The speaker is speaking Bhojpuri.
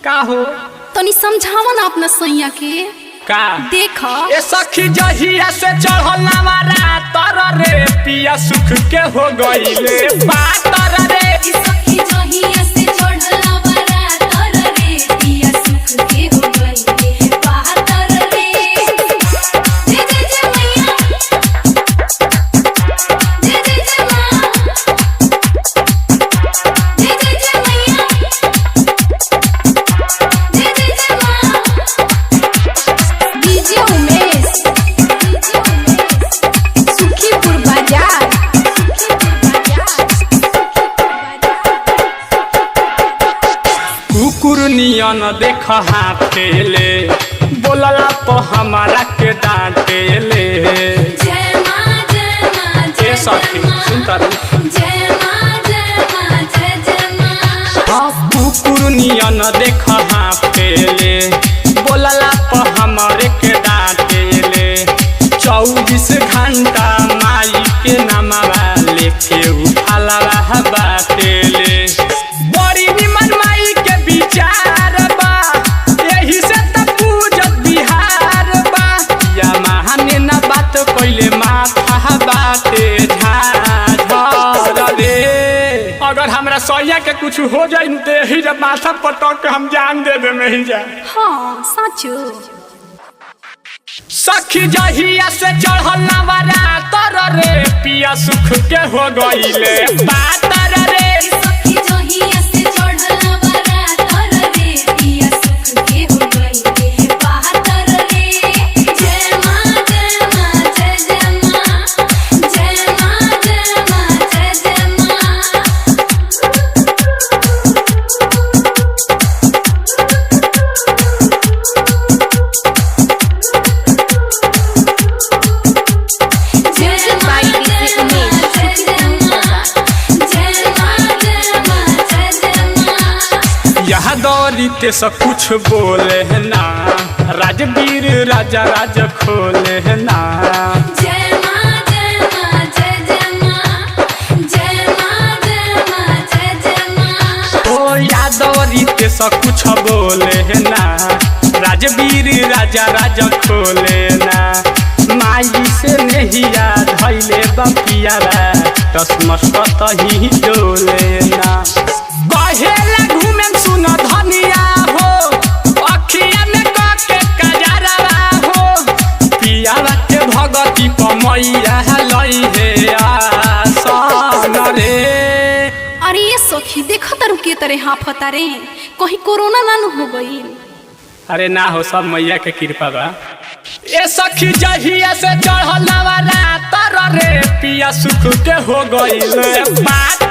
का हो तनी समझावा ना अपना सैया के का देख ए सखी जहिया से चढ़ल नवारा तर रे पिया सुख के हो गईले पातर रे सखी जहिया से चढ़ल नवारा तर रे पिया सुख के हो गईले पातर रे जय जय जय मैया जय जय जय मां जय जय जय मैया जय जय जय मां डीजे उमेश सुखीपुर बाजार कुकुर नियन देख हाथेले बोलला तो हमारा के डांटेले जय मां ए सखी सुन तर जय मां जय जय मां कुकुर नियन देख हाथेले बोलला तो हमारे के डांटेले 24 घंटा माई के नामवा लेके उठाला बाटेले बड़ी निमन माई के विचार बा यही से त पूजत बिहार बा या महाने न बात कइले माथा बाटे झाझर रे अगर हमरा सैया के कुछ हो जाई त ही जब माथा पटक के हम जान दे दे नहीं जा हां साचो सखी जहिया से चढ़ल नवारा तर रे पिया सुख के हो गईले पातर रे सखी जहिया से चढ़ल नवारा तर रे पिया सुख के हो गईले पातर रे जय मां जय जय मां जय मां जय जय मां यह दौरी ते सब कुछ बोले है ना राजवीर राजा राज खोले है ना जय मां जय जय मां जय मां जय मां ओ यादवरी ते सब कुछ बोले है ना राजवीर राजा राज खोले ना माई से नहीं याद धैले बपिया तस्मस कतही डोले ना कहेला घूमे सुन धनिया हो अखिया में के कजरवा हो पियावा के भगती पमैया लई हे आसन रे अरे ये सखी देखो तारू के तरह हाफता रे कहीं कोरोना ना हो गई अरे ना हो सब मैया के कृपा बा ए सखी जहिया से चढ़ल नवारा तर रे पिया सुख के हो गईले बात